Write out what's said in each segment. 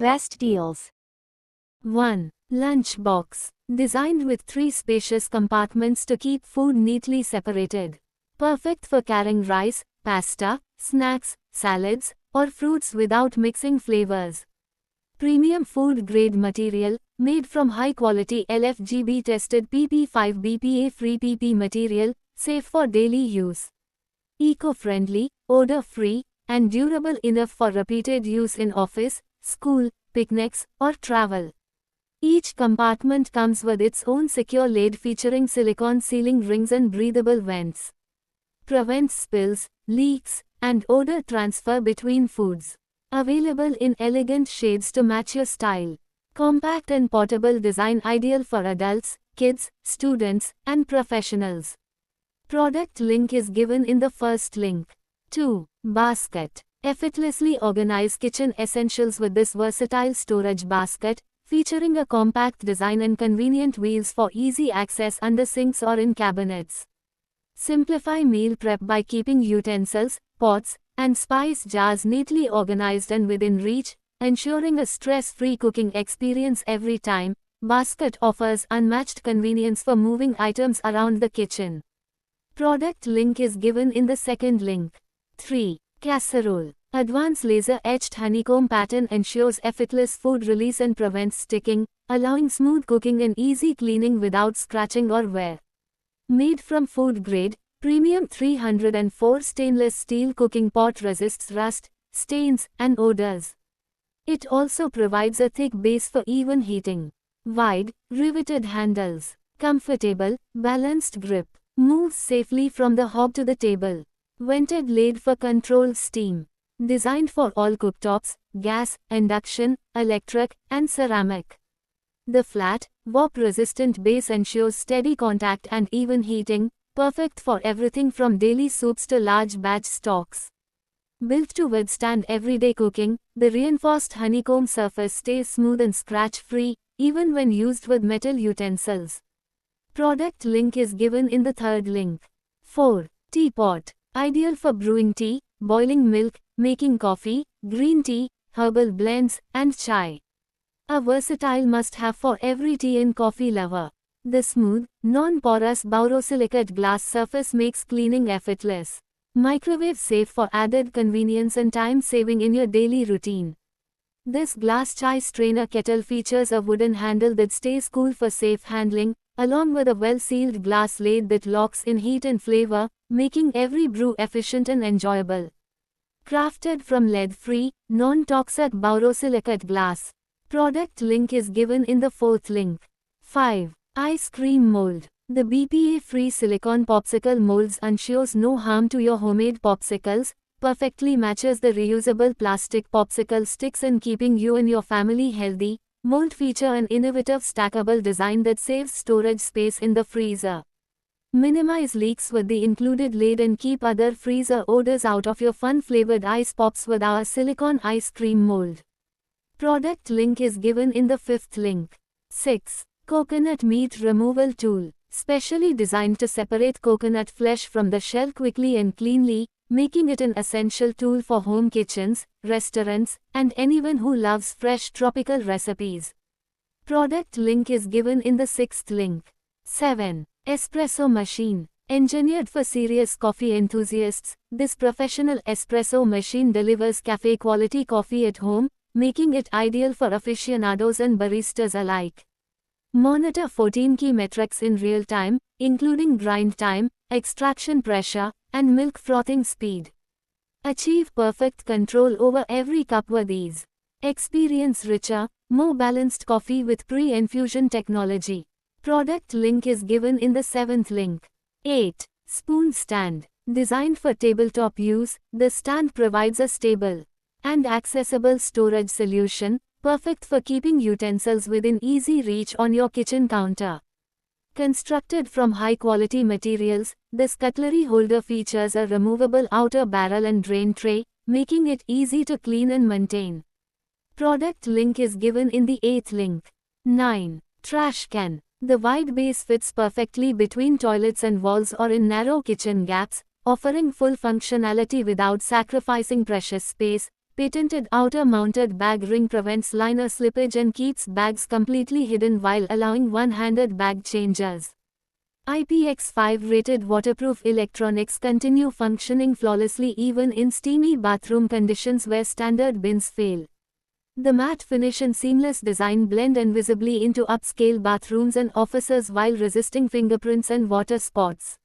Best deals. 1. Lunchbox. Designed with 3 spacious compartments to keep food neatly separated. Perfect for carrying rice, pasta, snacks, salads, or fruits without mixing flavors. Premium food grade material, made from high quality LFGB tested PP5 BPA free PP material, safe for daily use. Eco-friendly, odor-free, and durable enough for repeated use in office, school, picnics, or travel. Each compartment comes with its own secure lid featuring silicone sealing rings and breathable vents. Prevents spills, leaks, and odor transfer between foods. Available in elegant shades to match your style. Compact and portable design ideal for adults, kids, students, and professionals. Product link is given in the first link. 2. Basket. Effortlessly organize kitchen essentials with this versatile storage basket, featuring a compact design and convenient wheels for easy access under sinks or in cabinets. Simplify meal prep by keeping utensils, pots, and spice jars neatly organized and within reach, ensuring a stress-free cooking experience every time. Basket offers unmatched convenience for moving items around the kitchen. Product link is given in the second link. 3. Casserole. Advanced laser-etched honeycomb pattern ensures effortless food release and prevents sticking, allowing smooth cooking and easy cleaning without scratching or wear. Made from food-grade, premium 304 stainless steel cooking pot resists rust, stains, and odors. It also provides a thick base for even heating. Wide, riveted handles. Comfortable, balanced grip. Moves safely from the hob to the table. Vented lid for controlled steam. Designed for all cooktops, gas, induction, electric, and ceramic. The flat, warp-resistant base ensures steady contact and even heating, perfect for everything from daily soups to large batch stocks. Built to withstand everyday cooking, the reinforced honeycomb surface stays smooth and scratch-free, even when used with metal utensils. Product link is given in the third link. 4. Teapot. Ideal for brewing tea, boiling milk, making coffee, green tea, herbal blends, and chai. A versatile must-have for every tea and coffee lover. The smooth, non-porous borosilicate glass surface makes cleaning effortless. Microwave safe for added convenience and time saving in your daily routine. This glass chai strainer kettle features a wooden handle that stays cool for safe handling, along with a well-sealed glass lid that locks in heat and flavor, making every brew efficient and enjoyable. Crafted from lead-free, non-toxic borosilicate glass. Product link is given in the fourth link. 5. Ice cream mold. The BPA-free silicone popsicle molds ensures no harm to your homemade popsicles, perfectly matches the reusable plastic popsicle sticks in keeping you and your family healthy. Mold feature an innovative stackable design that saves storage space in the freezer. Minimize leaks with the included lid and keep other freezer odors out of your fun-flavored ice pops with our silicone ice cream mold. Product link is given in the fifth link. 6. Coconut meat removal tool. Specially designed to separate coconut flesh from the shell quickly and cleanly, making it an essential tool for home kitchens, restaurants, and anyone who loves fresh tropical recipes. Product link is given in the sixth link. 7. Espresso machine. Engineered for serious coffee enthusiasts, this professional espresso machine delivers cafe-quality coffee at home, making it ideal for aficionados and baristas alike. Monitor 14 key metrics in real time, including grind time, extraction pressure, and milk frothing speed. Achieve perfect control over every cup with ease. Experience richer, more balanced coffee with pre-infusion technology. Product link is given in the seventh link. 8. Spoon stand. Designed for tabletop use, the stand provides a stable and accessible storage solution, perfect for keeping utensils within easy reach on your kitchen counter. Constructed from high-quality materials, this cutlery holder features a removable outer barrel and drain tray, making it easy to clean and maintain. Product link is given in the 8th link. 9. Trash can. The wide base fits perfectly between toilets and walls or in narrow kitchen gaps, offering full functionality without sacrificing precious space. Patented outer-mounted bag ring prevents liner slippage and keeps bags completely hidden while allowing one-handed bag changes. IPX5 rated waterproof electronics continue functioning flawlessly even in steamy bathroom conditions where standard bins fail. The matte finish and seamless design blend invisibly into upscale bathrooms and offices while resisting fingerprints and water spots.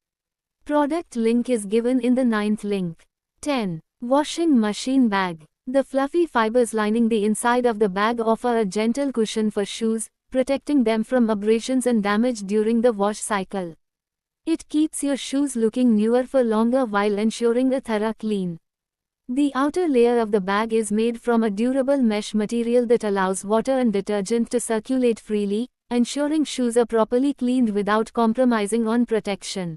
Product link is given in the 9th link. 10. Washing machine bag. The fluffy fibers lining the inside of the bag offer a gentle cushion for shoes, protecting them from abrasions and damage during the wash cycle. It keeps your shoes looking newer for longer while ensuring a thorough clean. The outer layer of the bag is made from a durable mesh material that allows water and detergent to circulate freely, ensuring shoes are properly cleaned without compromising on protection.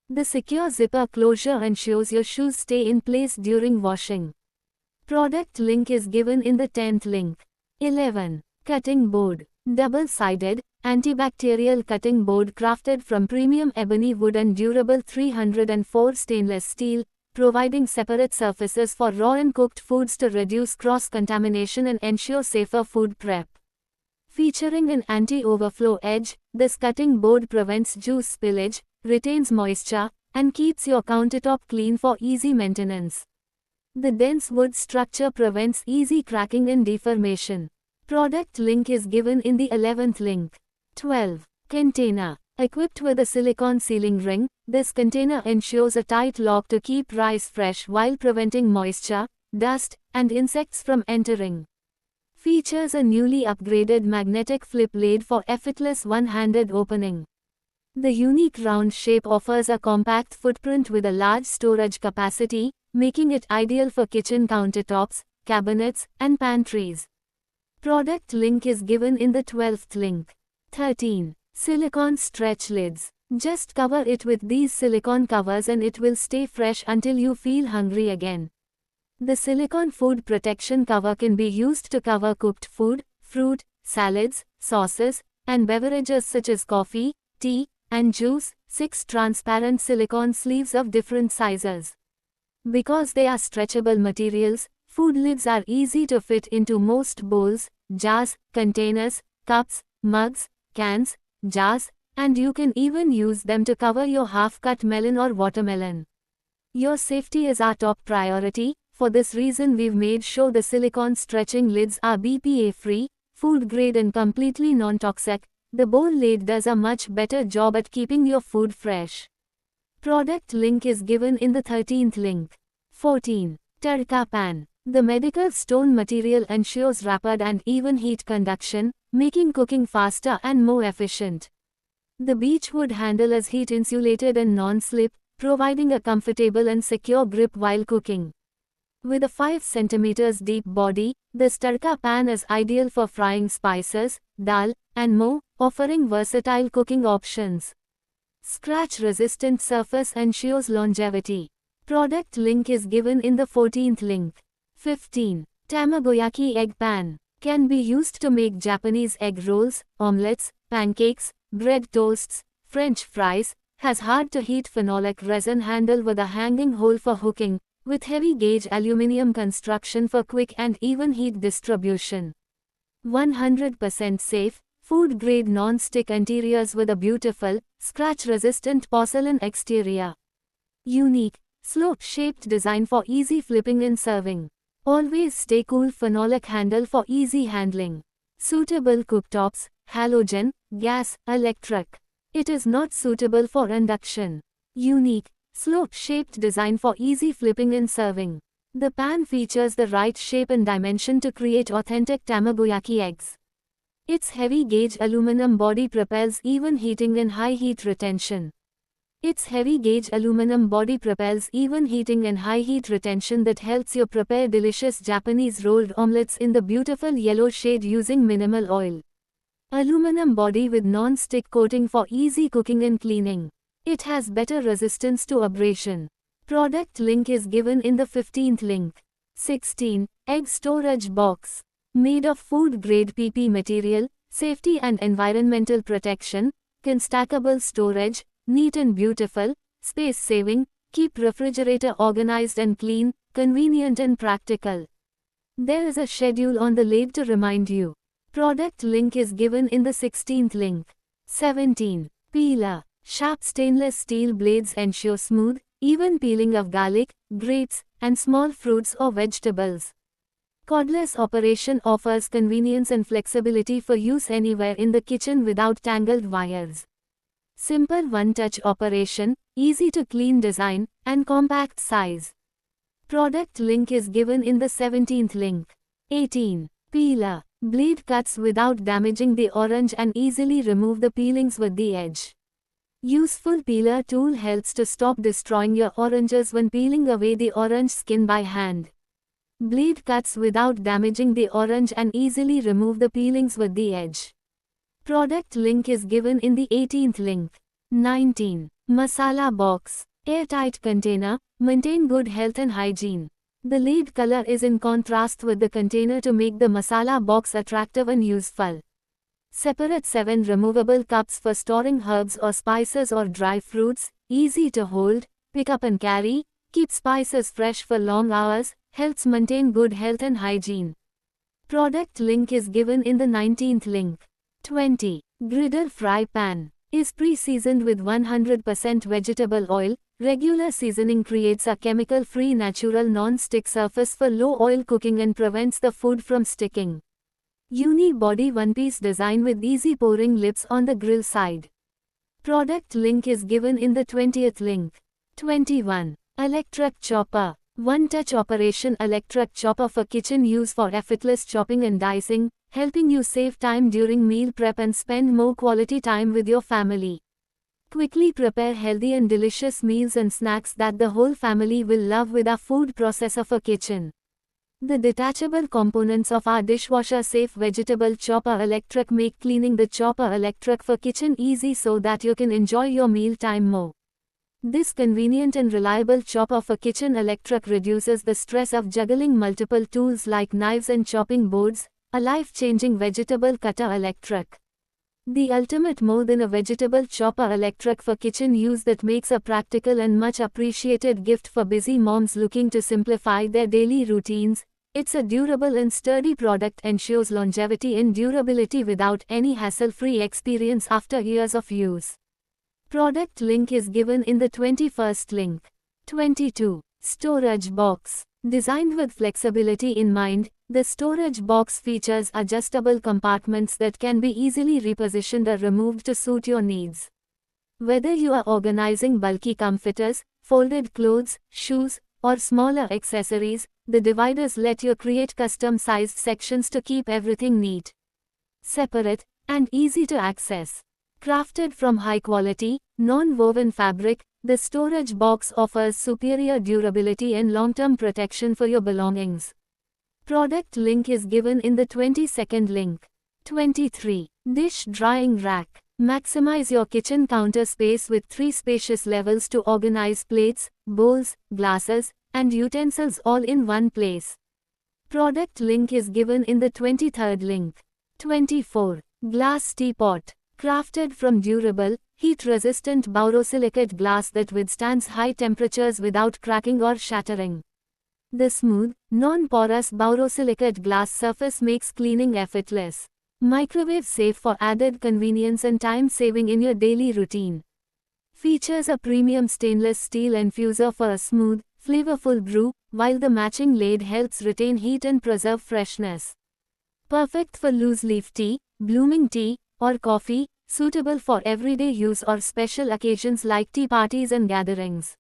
The secure zipper closure ensures your shoes stay in place during washing. Product link is given in the 10th link. 11. Cutting board. Double-sided, antibacterial cutting board crafted from premium ebony wood and durable 304 stainless steel, providing separate surfaces for raw and cooked foods to reduce cross-contamination and ensure safer food prep. Featuring an anti-overflow edge, this cutting board prevents juice spillage, retains moisture, and keeps your countertop clean for easy maintenance. The dense wood structure prevents easy cracking and deformation. Product link is given in the 11th link. 12. Container. Equipped with a silicone sealing ring, this container ensures a tight lock to keep rice fresh while preventing moisture, dust, and insects from entering. Features a newly upgraded magnetic flip lid for effortless one-handed opening. The unique round shape offers a compact footprint with a large storage capacity, making it ideal for kitchen countertops, cabinets, and pantries. Product link is given in the 12th link. 13. Silicone stretch lids. Just cover it with these silicone covers and it will stay fresh until you feel hungry again. The silicone food protection cover can be used to cover cooked food, fruit, salads, sauces, and beverages such as coffee, tea, and juice. 6 transparent silicone sleeves of different sizes. Because they are stretchable materials, food lids are easy to fit into most bowls, jars, containers, cups, mugs, cans, jars, and you can even use them to cover your half-cut melon or watermelon. Your safety is our top priority. For this reason we've made sure the silicone stretching lids are BPA-free, food-grade and completely non-toxic. The bowl lid does a much better job at keeping your food fresh. Product link is given in the 13th link. 14. Tadka pan. The medical stone material ensures rapid and even heat conduction, making cooking faster and more efficient. The beechwood handle is heat insulated and non-slip, providing a comfortable and secure grip while cooking. With a 5 cm deep body, this tadka pan is ideal for frying spices, dal, and more, offering versatile cooking options. Scratch-resistant surface ensures longevity. Product link is given in the 14th link. 15. Tamagoyaki egg pan. Can be used to make Japanese egg rolls, omelets, pancakes, bread toasts, French fries. Has hard-to-heat phenolic resin handle with a hanging hole for hooking, with heavy-gauge aluminum construction for quick and even heat distribution. 100% safe, food-grade non-stick interiors with a beautiful, scratch-resistant porcelain exterior. Unique, slope-shaped design for easy flipping and serving. Always stay cool phenolic handle for easy handling. Suitable cooktops, halogen, gas, electric. It is not suitable for induction. Unique, slope-shaped design for easy flipping and serving. The pan features the right shape and dimension to create authentic tamagoyaki eggs. Its heavy-gauge aluminum body propels even heating and high heat retention. Its heavy-gauge aluminum body propels even heating and high heat retention that helps you prepare delicious Japanese rolled omelets in the beautiful yellow shade using minimal oil. Aluminum body with non-stick coating for easy cooking and cleaning. It has better resistance to abrasion. Product link is given in the 15th link. 16. Egg storage box. Made of food-grade PP material, safety and environmental protection, stackable storage, neat and beautiful, space-saving, keep refrigerator organized and clean, convenient and practical. There is a schedule on the lathe to remind you. Product link is given in the 16th link. 17. Peeler. Sharp stainless steel blades ensure smooth, even peeling of garlic, grapes, and small fruits or vegetables. Cordless operation offers convenience and flexibility for use anywhere in the kitchen without tangled wires. Simple one-touch operation, easy to clean design, and compact size. Product link is given in the 17th link. 18. Peeler. Blade cuts without damaging the orange and easily remove the peelings with the edge. Useful peeler tool helps to stop destroying your oranges when peeling away the orange skin by hand. Blade cuts without damaging the orange and easily remove the peelings with the edge. Product link is given in the 18th link. 19. Masala box. Airtight container, maintain good health and hygiene. The lead color is in contrast with the container to make the masala box attractive and useful. Separate 7 removable cups for storing herbs or spices or dry fruits, easy to hold, pick up and carry, keep spices fresh for long hours, helps maintain good health and hygiene. Product link is given in the 19th link. 20. Griddle fry pan. Is pre-seasoned with 100% vegetable oil. Regular seasoning creates a chemical-free natural non-stick surface for low-oil cooking and prevents the food from sticking. Uni-body one-piece design with easy pouring lips on the grill side. Product link is given in the 20th link. 21. Electric chopper. One-touch operation electric chopper for kitchen use for effortless chopping and dicing, helping you save time during meal prep and spend more quality time with your family. Quickly prepare healthy and delicious meals and snacks that the whole family will love with our food processor for kitchen. The detachable components of our dishwasher-safe vegetable chopper electric make cleaning the chopper electric for kitchen easy so that you can enjoy your meal time more. This convenient and reliable chopper for kitchen electric reduces the stress of juggling multiple tools like knives and chopping boards, a life-changing vegetable cutter electric. The ultimate more than a vegetable chopper electric for kitchen use that makes a practical and much appreciated gift for busy moms looking to simplify their daily routines. It's a durable and sturdy product, ensures longevity and durability without any hassle-free experience after years of use. Product link is given in the 21st link. 22. Storage box. Designed with flexibility in mind, the storage box features adjustable compartments that can be easily repositioned or removed to suit your needs. Whether you are organizing bulky comforters, folded clothes, shoes, or smaller accessories, the dividers let you create custom-sized sections to keep everything neat, separate, and easy to access. Crafted from high-quality, non-woven fabric, the storage box offers superior durability and long-term protection for your belongings. Product link is given in the 22nd link. 23. Dish drying rack. Maximize your kitchen counter space with 3 spacious levels to organize plates, bowls, glasses, and utensils all in one place. Product link is given in the 23rd link. 24. Glass teapot. Crafted from durable, heat-resistant borosilicate glass that withstands high temperatures without cracking or shattering. The smooth, non-porous borosilicate glass surface makes cleaning effortless. Microwave safe for added convenience and time saving in your daily routine. Features a premium stainless steel infuser for a smooth, flavorful brew, while the matching lid helps retain heat and preserve freshness. Perfect for loose leaf tea, blooming tea, or coffee, suitable for everyday use or special occasions like tea parties and gatherings.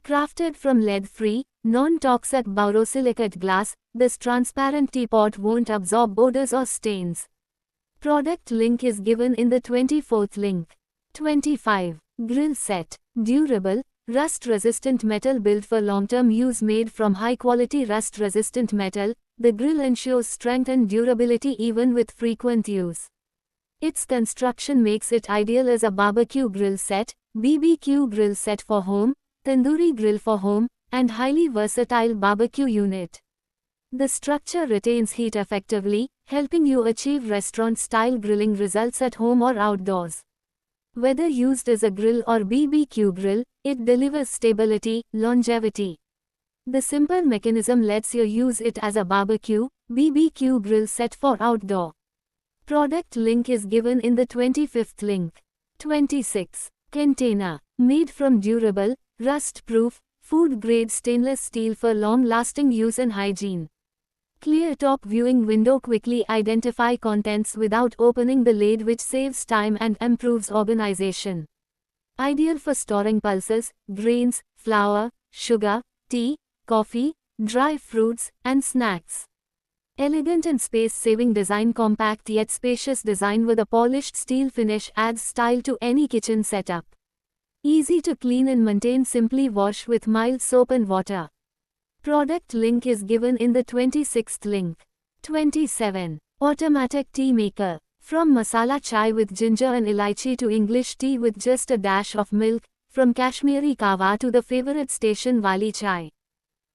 Crafted from lead-free, non-toxic borosilicate glass, this transparent teapot won't absorb odors or stains. Product link is given in the 24th link. 25. Grill set. Durable, rust-resistant metal built for long-term use made from high-quality rust-resistant metal, the grill ensures strength and durability even with frequent use. Its construction makes it ideal as a barbecue grill set, BBQ grill set for home, tandoori grill for home, and highly versatile barbecue unit. The structure retains heat effectively, helping you achieve restaurant-style grilling results at home or outdoors. Whether used as a grill or BBQ grill, it delivers stability, longevity. The simple mechanism lets you use it as a barbecue, BBQ grill set for outdoor. Product link is given in the 25th link. 26. Container. Made from durable, rust-proof, food-grade stainless steel for long-lasting use and hygiene. Clear top viewing window quickly identify contents without opening the lid, which saves time and improves organization. Ideal for storing pulses, grains, flour, sugar, tea, coffee, dry fruits, and snacks. Elegant and space-saving design. Compact yet spacious design with a polished steel finish adds style to any kitchen setup. Easy to clean and maintain. Simply wash with mild soap and water. Product link is given in the 26th link. 27. Automatic tea maker. From masala chai with ginger and elaichi to English tea with just a dash of milk, from Kashmiri kahwa to the favorite station wali chai.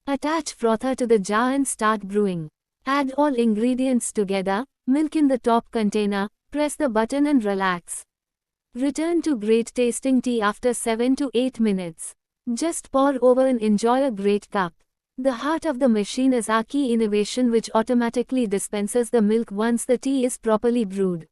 Attach frother to the jar and start brewing. Add all ingredients together, milk in the top container, press the button and relax. Return to great tasting tea after 7 to 8 minutes. Just pour over and enjoy a great cup. The heart of the machine is our key innovation, which automatically dispenses the milk once the tea is properly brewed.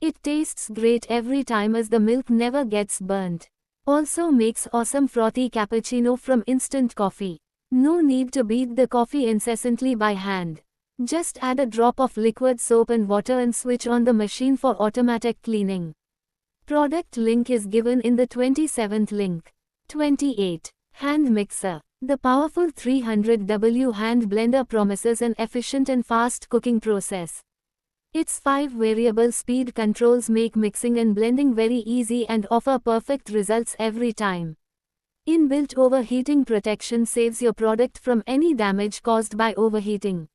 It tastes great every time as the milk never gets burnt. Also makes awesome frothy cappuccino from instant coffee. No need to beat the coffee incessantly by hand. Just add a drop of liquid soap and water and switch on the machine for automatic cleaning. Product link is given in the 27th link. 28. Hand mixer. The powerful 300W hand blender promises an efficient and fast cooking process. Its 5 variable speed controls make mixing and blending very easy and offer perfect results every time. Inbuilt overheating protection saves your product from any damage caused by overheating.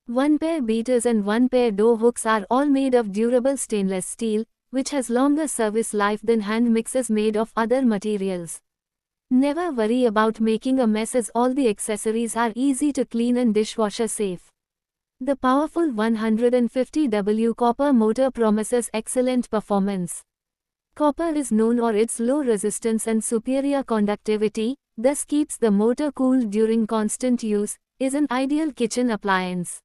1 pair beaters and 1 pair dough hooks are all made of durable stainless steel, which has longer service life than hand mixers made of other materials. Never worry about making a mess as all the accessories are easy to clean and dishwasher safe. The powerful 150W copper motor promises excellent performance. Copper is known for its low resistance and superior conductivity, thus keeps the motor cool during constant use, is an ideal kitchen appliance.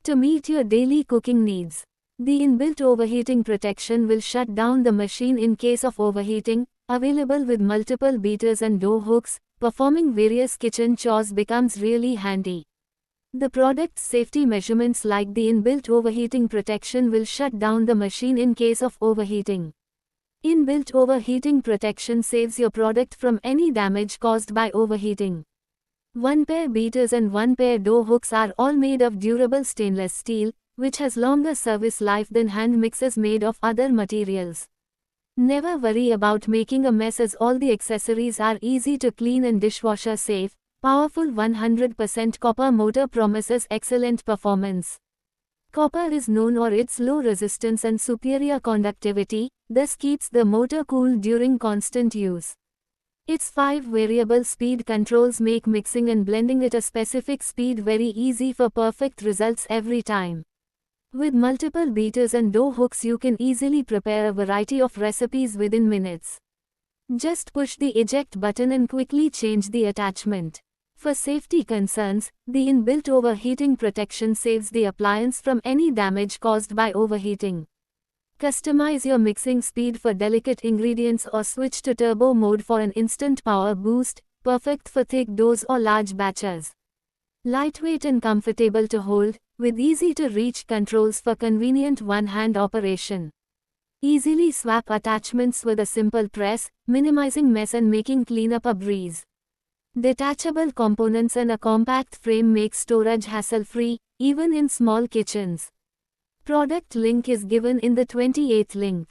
To meet your daily cooking needs, the inbuilt overheating protection will shut down the machine in case of overheating. Available with multiple beaters and dough hooks, performing various kitchen chores becomes really handy. The product's safety measurements like the inbuilt overheating protection will shut down the machine in case of overheating. Inbuilt overheating protection saves your product from any damage caused by overheating. 1 pair beaters and 1 pair dough hooks are all made of durable stainless steel, which has longer service life than hand mixers made of other materials. Never worry about making a mess as all the accessories are easy to clean and dishwasher safe. Powerful 100% copper motor promises excellent performance. Copper is known for its low resistance and superior conductivity, thus keeps the motor cool during constant use. Its 5 variable speed controls make mixing and blending at a specific speed very easy for perfect results every time. With multiple beaters and dough hooks you can easily prepare a variety of recipes within minutes. Just push the eject button and quickly change the attachment. For safety concerns, the inbuilt overheating protection saves the appliance from any damage caused by overheating. Customize your mixing speed for delicate ingredients or switch to turbo mode for an instant power boost, perfect for thick doughs or large batches. Lightweight and comfortable to hold, with easy-to-reach controls for convenient one-hand operation. Easily swap attachments with a simple press, minimizing mess and making cleanup a breeze. Detachable components and a compact frame make storage hassle-free, even in small kitchens. Product link is given in the 28th link.